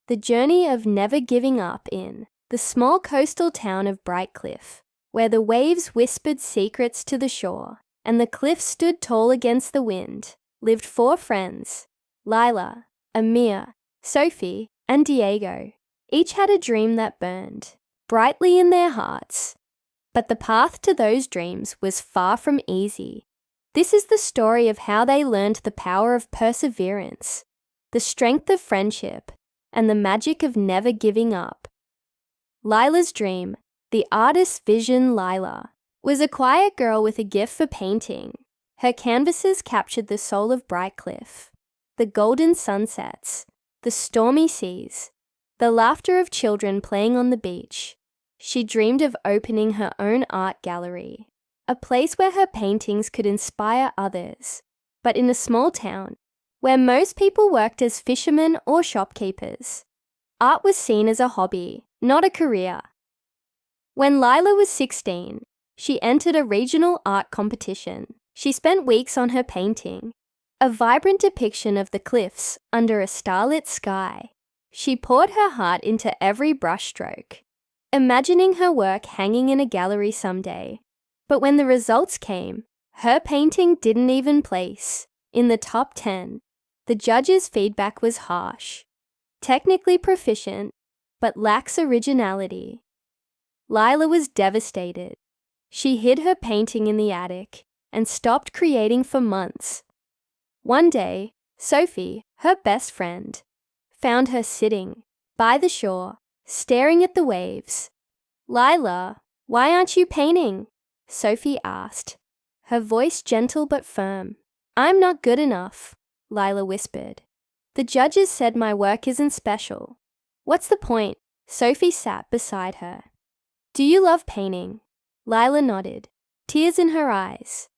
The journey of never giving up in the small coastal town of Brightcliff, where the waves whispered secrets to the shore and the cliffs stood tall against the wind, lived 4 friends, Lila, Amir, Sophie, and Diego. Each had a dream that burned brightly in their hearts. But the path to those dreams was far from easy. This is the story of how they learned the power of perseverance, the strength of friendship, and the magic of never giving up. Lila's dream, the artist's vision. Lila was a quiet girl with a gift for painting. Her canvases captured the soul of Brightcliff, the golden sunsets, the stormy seas, the laughter of children playing on the beach. She dreamed of opening her own art gallery, a place where her paintings could inspire others, but in a small town where most people worked as fishermen or shopkeepers. Art was seen as a hobby, not a career. When Lila was 16, she entered a regional art competition. She spent weeks on her painting, a vibrant depiction of the cliffs under a starlit sky. She poured her heart into every brushstroke, imagining her work hanging in a gallery someday. But when the results came, her painting didn't even place in the top 10. The judges' feedback was harsh. Technically proficient, but lacks originality. Lila was devastated. She hid her painting in the attic and stopped creating for months. One day, Sophie, her best friend, found her sitting by the shore, staring at the waves. "Lila, why aren't you painting?" Sophie asked, her voice gentle but firm. "I'm not good enough," Lila whispered. "The judges said my work isn't special." "What's the point?" Sophie sat beside her. "Do you love painting?" Lila nodded, tears in her eyes.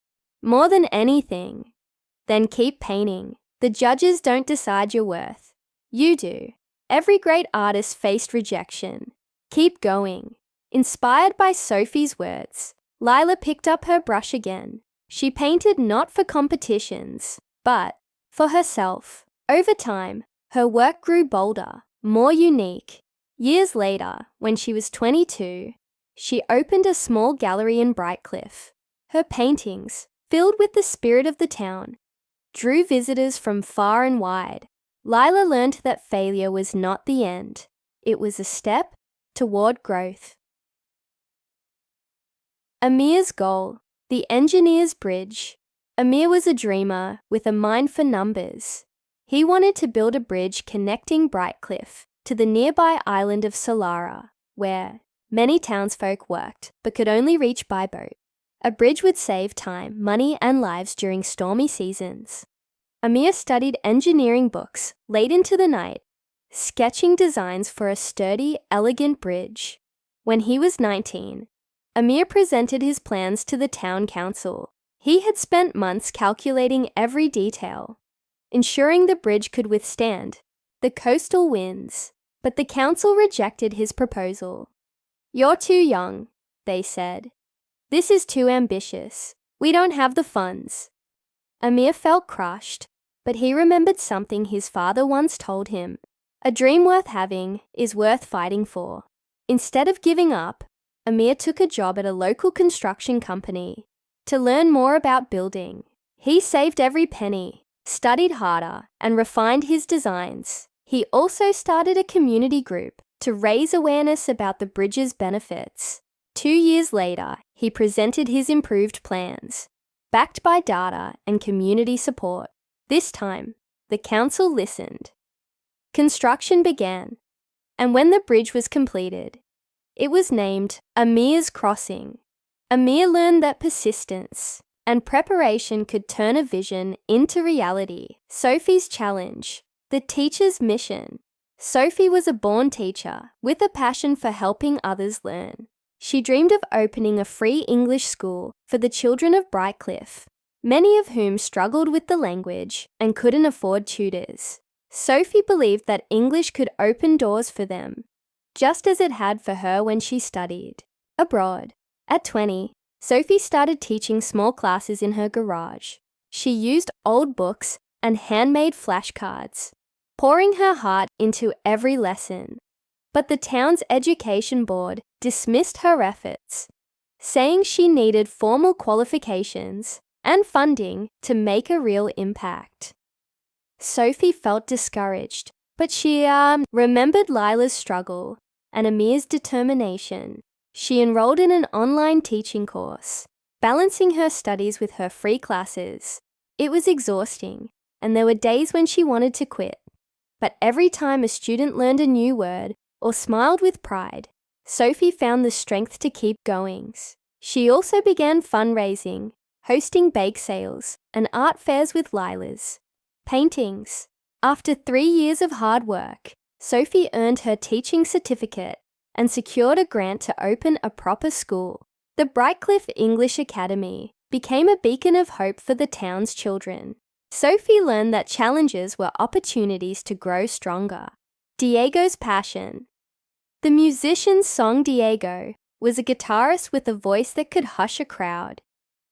"More than anything." "Then keep painting. The judges don't decide your worth. You do. Every great artist faced rejection. Keep going." Inspired by Sophie's words, Lila picked up her brush again. She painted not for competitions, but for herself. Over time, her work grew bolder, more unique. Years later, when she was 22, she opened a small gallery in Brightcliff. Her paintings, filled with the spirit of the town, drew visitors from far and wide. Lila learned that failure was not the end. It was a step toward growth. Amir's goal, the engineer's bridge. Amir was a dreamer with a mind for numbers. He wanted to build a bridge connecting Brightcliff to the nearby island of Solara, where many townsfolk worked but could only reach by boat. A bridge would save time, money, and lives during stormy seasons. Amir studied engineering books late into the night, sketching designs for a sturdy, elegant bridge. When he was 19, Amir presented his plans to the town council. He had spent months calculating every detail, ensuring the bridge could withstand the coastal winds. But the council rejected his proposal. "You're too young," they said. "This is too ambitious. We don't have the funds." Amir felt crushed, but he remembered something his father once told him. A dream worth having is worth fighting for. Instead of giving up, Amir took a job at a local construction company to learn more about building. He saved every penny, studied harder, and refined his designs. He also started a community group to raise awareness about the bridge's benefits. 2 years later, he presented his improved plans, backed by data and community support. This time, the council listened. Construction began, and when the bridge was completed, it was named Amir's Crossing. Amir learned that persistence and preparation could turn a vision into reality. Sophie's challenge, the teacher's mission. Sophie was a born teacher with a passion for helping others learn. She dreamed of opening a free English school for the children of Brightcliff, many of whom struggled with the language and couldn't afford tutors. Sophie believed that English could open doors for them, just as it had for her when she studied abroad. At 20, Sophie started teaching small classes in her garage. She used old books and handmade flashcards. pouring her heart into every lesson. But the town's education board dismissed her efforts, saying she needed formal qualifications and funding to make a real impact. Sophie felt discouraged, but she remembered Lila's struggle and Amir's determination. She enrolled in an online teaching course, balancing her studies with her free classes. It was exhausting, and there were days when she wanted to quit. But every time a student learned a new word or smiled with pride, Sophie found the strength to keep going. She also began fundraising, hosting bake sales and art fairs with Lila's paintings. After 3 years of hard work, Sophie earned her teaching certificate and secured a grant to open a proper school. The Brightcliff English Academy became a beacon of hope for the town's children. Sophie learned that challenges were opportunities to grow stronger. Diego's passion. The musician's song Diego was a guitarist with a voice that could hush a crowd.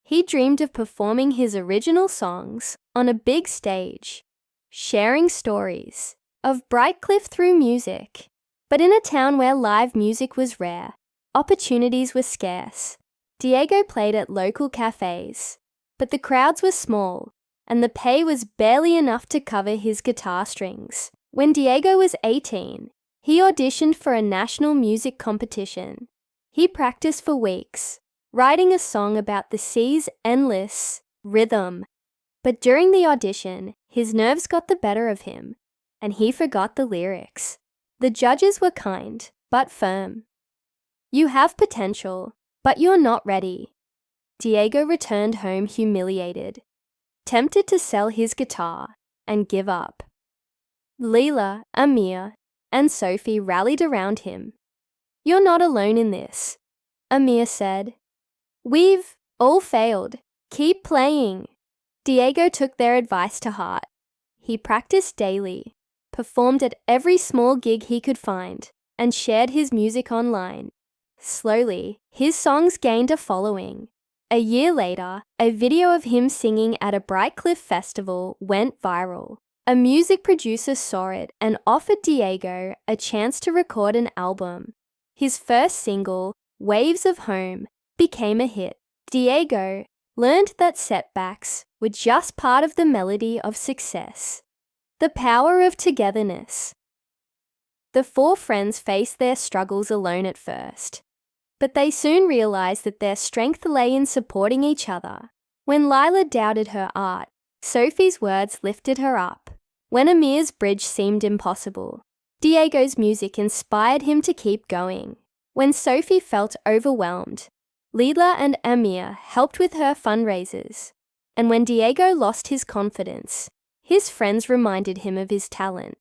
He dreamed of performing his original songs on a big stage, sharing stories of Brightcliff through music. But in a town where live music was rare, opportunities were scarce. Diego played at local cafes, but the crowds were small, and the pay was barely enough to cover his guitar strings. When Diego was 18, he auditioned for a national music competition. He practiced for weeks, writing a song about the sea's endless rhythm. But during the audition, his nerves got the better of him, and he forgot the lyrics. The judges were kind, but firm. "You have potential, but you're not ready." Diego returned home humiliated, tempted to sell his guitar and give up. Leila, Amir, and Sophie rallied around him. "You're not alone in this," Amir said. "We've all failed. Keep playing." Diego took their advice to heart. He practiced daily, performed at every small gig he could find, and shared his music online. Slowly, his songs gained a following. A year later, a video of him singing at a Brightcliff festival went viral. A music producer saw it and offered Diego a chance to record an album. His first single, Waves of Home, became a hit. Diego learned that setbacks were just part of the melody of success. The power of togetherness. The four friends faced their struggles alone at first, but they soon realized that their strength lay in supporting each other. When Lila doubted her art, Sophie's words lifted her up. When Amir's bridge seemed impossible, Diego's music inspired him to keep going. When Sophie felt overwhelmed, Leila and Amir helped with her fundraisers. And when Diego lost his confidence, his friends reminded him of his talent.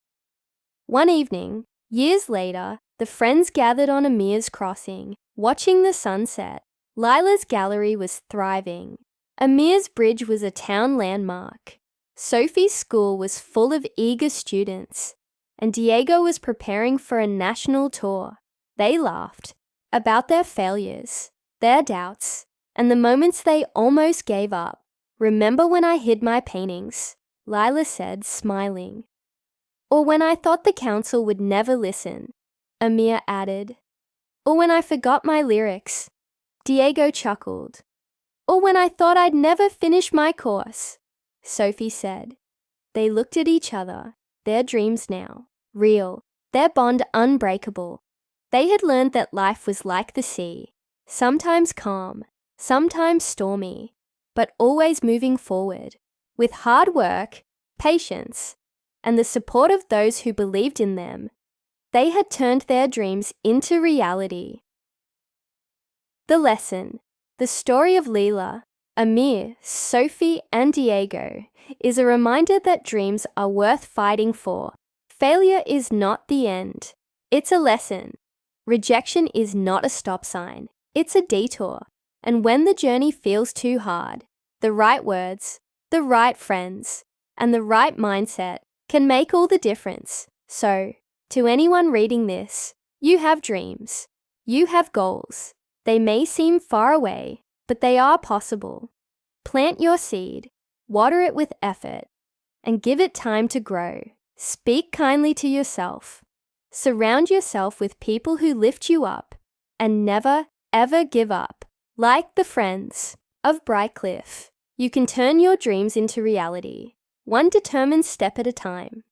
One evening, years later, the friends gathered on Amir's crossing, watching the sunset. Lila's gallery was thriving. Amir's bridge was a town landmark. Sophie's school was full of eager students, and Diego was preparing for a national tour. They laughed about their failures, their doubts, and the moments they almost gave up. "Remember when I hid my paintings?" Lila said, smiling. "Or when I thought the council would never listen," Amir added. "Or when I forgot my lyrics," Diego chuckled. "Or when I thought I'd never finish my course," Sophie said. They looked at each other, their dreams now, real, their bond unbreakable. They had learned that life was like the sea, sometimes calm, sometimes stormy, but always moving forward. With hard work, patience, and the support of those who believed in them, they had turned their dreams into reality. The lesson, the story of Leila, Amir, Sophie, and Diego, is a reminder that dreams are worth fighting for. Failure is not the end. It's a lesson. Rejection is not a stop sign. It's a detour. And when the journey feels too hard, the right words, the right friends, and the right mindset can make all the difference. So, to anyone reading this, you have dreams. You have goals. They may seem far away, but they are possible. Plant your seed, water it with effort, and give it time to grow. Speak kindly to yourself. Surround yourself with people who lift you up, and never, ever give up. Like the friends of Brightcliff, you can turn your dreams into reality, one determined step at a time.